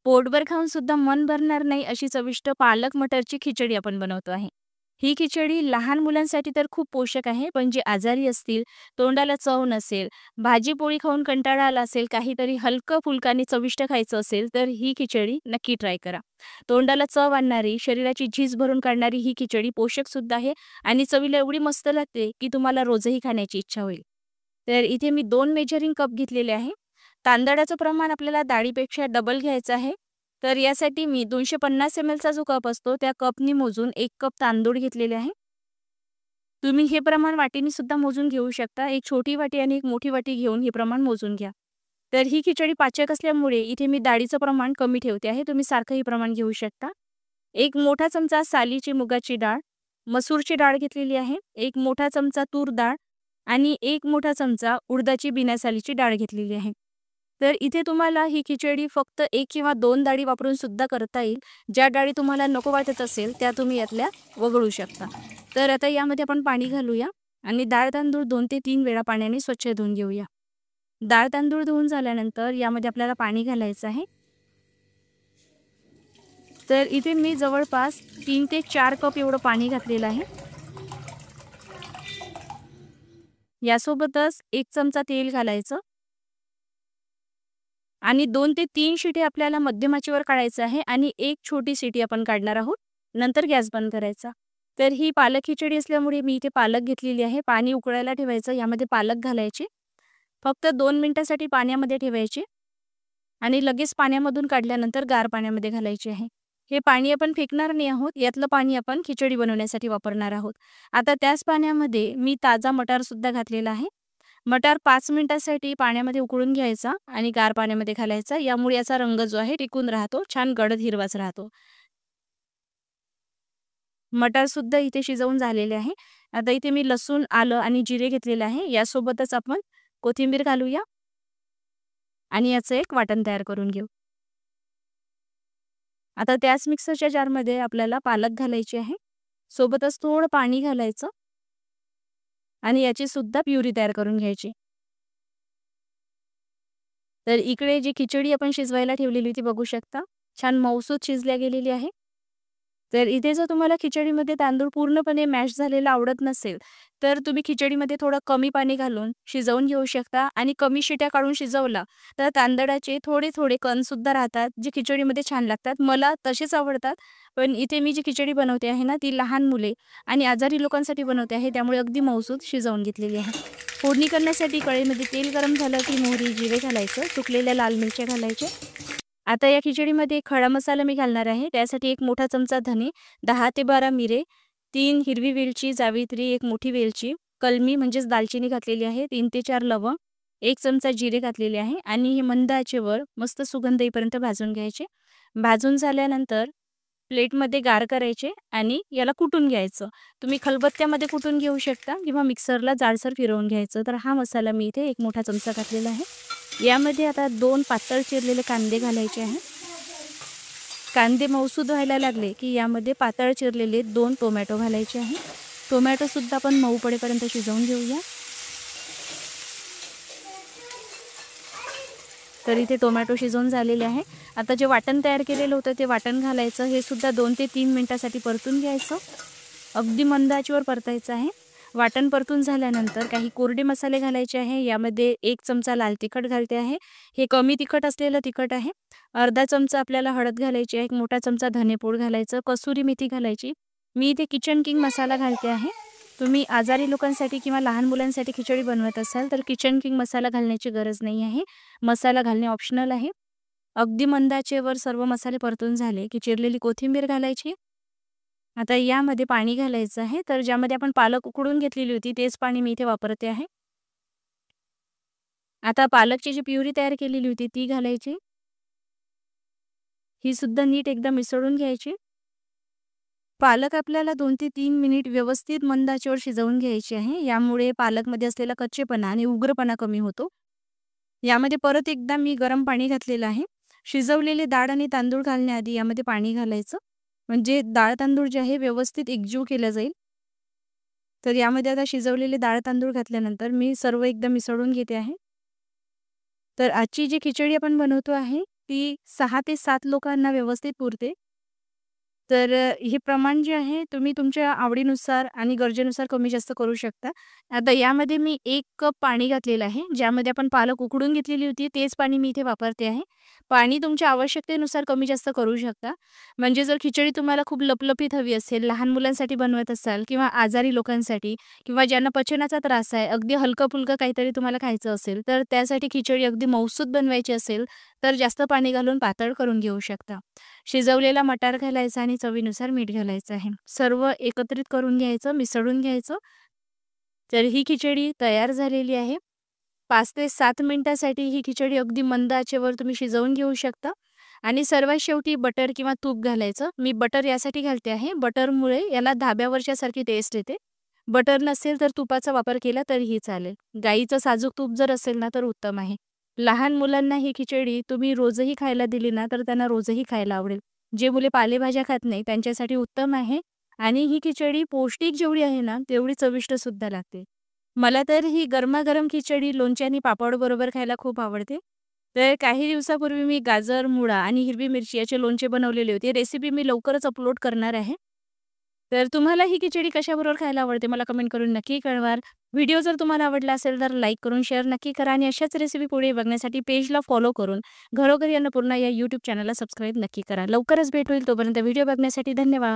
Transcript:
पोटभर खाऊन सुद्धा मन भरणार नाही अशी चविष्ट पालक मटरची खिचडी आपण बनवतो आहे. ही खिचडी लहान मुलांसाठी तर खूप पोषक आहे, पण जे आजारी असतील, तोंडाला चव नसेल, भाजी-पोळी खाऊन कंटाळा आला असेल, काहीतरी हलकं-फुलकं आणि चविष्ट खायचं असेल, तर ही खिचडी नक्की ट्राय करा. तोंडाला चव आणणारी, शरीराची झीज भरून काढणारी ही खिचडी पोषक सुद्धा आहे आणि चवीला एवढी मस्त लागते, की तुम्हाला रोजही खाण्याची इच्छा होईल. तर इथे मी 2 मेजरिंग कप घेतलेले आहे. तांदळाचं प्रमाण आपल्याला डाळीपेक्षा डबल घ्यायचं आहे. तर यासाठी मी 250 एमएलचा जो कप असतो, त्या कपनी मोजून 1 कप तांदूळ घेतलेले आहे. तुम्ही हे प्रमाण वाटीने सुद्धा मोजून घेऊ शकता. एक छोटी वाटी आणि एक मोठी वाटी घेऊन हे प्रमाण मोजून घ्या. तर ही खिचडी पाचक असल्यामुळे इथे मी डाळीचं प्रमाण कमी ठेवते आहे. तुम्ही सारखं हे प्रमाण घेऊ शकता. एक मोठा चमचा सालीची मुगाची डाळ, मसूरची डाळ घेतलेली आहे. एक मोठा चमचा तूर डाळ आणि एक मोठा चमचा उडदाची बिना सालीची डाळ घेतलेली आहे. तर इथे तुम्हाला ही खिचडी फक्त 1 किंवा 2 डाळी वापरून सुद्धा करता येईल. ज्या डाळी तुम्हाला नको वाटत असेल त्या तुम्ही यातल्या वगळू शकता. तर आता यामध्ये आपण पाणी घालूया आणि डाळ तांदूळ 2 ते 3 वेळा पाण्याने स्वच्छ धुवून घेऊया. डाळ तांदूळ धुवून झाल्यानंतर यामध्ये आपल्याला पाणी घालायचं आहे. तर इथे मी जवळपास 3 ते 4 कप एवढं पाणी घातलेलं आहे. यासोबतच 1 चमचा तेल घालायचं आणि 2 ते 3 शिटी आपल्याला मध्यम आचेवर काढायचं आहे आणि 1 छोटी शिटी आपण काढणार आहोत. नंतर गॅस बंद करायचा. तर ही पालक खिचडी असल्यामुळे मी इथे पालक घेतलेली आहे. पाणी उकळायला ठेवायचं. यामध्ये पालक घालायचे. फक्त 2 मिनिटासाठी पाण्यामध्ये ठेवायचे आणि लगेच पाण्यामधून काढल्यानंतर गार पाण्यामध्ये घालायचे आहे. हे पाणी आपण फेकणार नाही आहोत. यातलं पाणी आपण खिचडी बनवण्यासाठी वापरणार आहोत. आता त्याच पाण्यामध्ये मी ताजा मटार सुद्धा घातलेला आहे. मटार 5 मिनिटासाठी पाण्यामध्ये उकळून घ्यायचा आणि गार पाण्यामध्ये घालायचा. यामुळे याचा रंग जो आहे टिकून राहतो. छान गडद हिरवाच राहतो. मटार सुद्धा इथे शिजवून झालेले आहे. आता इथे मी लसूण, आलं आणि जिरे घेतलेले आहे. यासोबतच आपण कोथिंबीर घालूया आणि याचं एक वाटण तयार करून घेऊ. आता त्याच मिक्सरच्या जारमध्ये आपल्याला पालक घालायची आहे. सोबतच थोडं पाणी घालायचं आणि याची सुद्धा प्युरी तयार करून घ्यायची. तर इकडे जी खिचडी आपण शिजवायला ठेवलेली होती बघू शकता. छान मऊसूत शिजल्या गेलेली आहे. तर इथे जर तुम्हाला खिचडीमध्ये तांदूळ पूर्णपणे मॅश झालेला आवडत नसेल, तर तुम्ही खिचडीमध्ये थोडं कमी पाणी घालून शिजवून घेऊ शकता आणि कमी शिट्या काढून शिजवला, तर तांदळाचे थोडे-थोडे कणसुद्धा राहतात, जे खिचडीमध्ये छान लागतात. मला तसेच आवडतात. पण इथे मी जी खिचडी बनवते आहे ना, ती लहान मुले आणि आजारी लोकांसाठी बनवते आहे, त्यामुळे अगदी मऊसूत शिजवून घेतलेली आहे. फोडणी करण्यासाठी कढईमध्ये तेल गरम झालं की मोहरी, जिरे घालायचं, सुकलेल्या लाल मिरच्या घालायच्या. आता या खिचडीमध्ये खडा मसाला मी घालणार आहे. त्यासाठी 1 मोठा चमचा धने, 10 ते 12 मिरे, 3 हिरवी वेलची, जावित्री, 1 मोठी वेलची, कलमी म्हणजेच दालचिनी घातलेली आहे, 3 ते 4 लवंग, 1 चमचा जिरे घातलेले आहे आणि हे मंद आचेवर मस्त सुगंध येईपर्यंत भाजून घ्यायचे. भाजून झाल्यानंतर प्लेटमध्ये गार करायचे आणि याला कुटून घ्यायचं. तुम्ही खलबत्त्यामध्ये कुटून घेऊ शकता किंवा मिक्सरला जाडसर फिरवून घ्यायचं. तर हा मसाला मी इथे 1 मोठा चमचा घातलेला आहे. यामध्ये आता 2 पातळ चिरलेले कांदे घालायचे आहेत. कांदे मऊसूद व्हायला लागले की यामध्ये पातळ चिरलेले 2 टोमॅटो घालायचे आहे. टोमॅटो सुद्धा आपण मऊ पडेपर्यंत शिजवून घेऊया. तर इथे टोमॅटो शिजवून झालेले आहे. आता जे वाटण तयार केलेलं होतं ते वाटण घालायचं. हे सुद्धा 2 ते 3 मिनिटासाठी परतून घ्यायचं. अगदी मंद आचेवर परतायचं आहे. वाटण परतून झाल्यानंतर काही कोरडे मसाले घालायचे आहे. यामध्ये 1 चमचा लाल तिखट घालते आहे. हे कमी तिखट असलेलं तिखट आहे. अर्धा चमचा आपल्याला हळद घालायची आहे. 1 मोठा चमचा धनेपूड घालायचं. कसुरी मेथी घालायची. मी इथे किचन किंग मसाला घालते आहे. तुम्ही आजारी लोकांसाठी किंवा लहान मुलांसाठी खिचडी बनवत असाल तर किचन किंग मसाला घालण्याची गरज नाही आहे. मसाला घालणे ऑप्शनल आहे. अगदी मंद आचेवर सर्व मसाले परतून झाले की चिरलेली कोथिंबीर घालायची. आता यामध्ये पाणी घालायचं आहे. तर ज्यामध्ये आपण पालक उकडून घेतलेली होती तेच पाणी मी इथे वापरते आहे. आता पालकची जी प्युरी तयार केलेली होती ती घालायची. ही सुद्धा नीट एकदा मिसळून घ्यायची. पालक आपल्याला 2 ते 3 मिनिट व्यवस्थित मंद आचेवर शिजवून घ्यायची आहे. यामुळे पालकमध्ये असलेला कच्चेपणा आणि उग्रपणा कमी होतो. यामध्ये परत एकदा मी गरम पाणी घातलेलं आहे. शिजवलेले डाळ आणि तांदूळ घालण्याआधी यामध्ये पाणी घालायचं. म्हणजे डाळ तांदूळ जे आहे व्यवस्थित एकजीव केलं जाईल. तर यामध्ये आता शिजवलेले डाळ तांदूळ घातल्यानंतर मी सर्व एकदा मिसळून घेते आहे. तर आजची जी खिचडी आपण बनवतो आहे ती 6 ते 7 लोकांना व्यवस्थित पुरते. तर हे प्रमाण जे आहे तुम्ही तुमच्या आवडीनुसार आणि गरजेनुसार कमी जास्त करू शकता. आता यामध्ये मी 1 कप पाणी घातलेलं आहे, ज्यामध्ये आपण पालक उकडून घेतलेली होती तेच पाणी मी इथे वापरते आहे. पाणी तुमच्या आवश्यकतेनुसार कमी जास्त करू शकता. म्हणजे जर खिचडी तुम्हाला खूप लपलपीत हवी असेल, लहान मुलांसाठी बनवत असाल किंवा आजारी लोकांसाठी किंवा ज्यांना पचनाचा त्रास आहे, अगदी हलकं-फुलकं काहीतरी तुम्हाला खायचं असेल, तर त्यासाठी खिचडी अगदी मऊसूत बनवायची असेल, तर जास्त पाणी घालून पातळ करून घेऊ शकता. शिजवलेला मटार घालायचा आणि चवीनुसार मीठ घालायचं आहे. सर्व एकत्रित करून घ्यायचं, मिसळून घ्यायचं. तर ही खिचडी तयार झालेली आहे. 5 ते 7 मिनिटासाठी ही खिचडी अगदी मंद आचेवर तुम्ही शिजवून घेऊ शकता आणि सर्वात शेवटी बटर किंवा तूप घालायचं. मी बटर यासाठी घालते आहे, बटरमुळे याला धाब्यावरच्यासारखी टेस्ट येते. बटर नसेल तर तुपाचा वापर केला तरीही चालेल. गाईचं साजूक तूप जर असेल ना, तर उत्तम आहे. लहान मुलांना ही खिचडी तुम्ही रोजही खायला दिली ना, तर त्यांना रोजही खायला आवडेल. जे मुले पालेभाज्या खात नाही त्यांच्यासाठी उत्तम आहे आणि ही खिचडी पौष्टिक जेवढी आहे ना, तेवढी चविष्ट सुद्धा लागते. मला तर ही गरमागरम खिचडी लोणची आणि पापडबरोबर खायला खूप आवडते. तर काही दिवसापूर्वी मी गाजर, मुळा आणि हिरवी मिरची याचे लोणचे बनवलेले होते. रेसिपी मी लवकरच अपलोड करणार आहे. तर तुम्हाला ही खिचडी कशाबरोबर खायला आवडते मला कमेंट करून नक्की कळवा. व्हिडिओ जर तुम्हाला आवडला असेल तर लाईक करून शेअर नक्की करा आणि अशाच रेसिपी पुढे बघण्यासाठी पेजला फॉलो करून घरोघरी अन्नपूर्णा या यूट्यूब चॅनलला सबस्क्राईब नक्की करा. लवकरच भेट होईल. तोपर्यंत व्हिडिओ बघण्यासाठी धन्यवाद.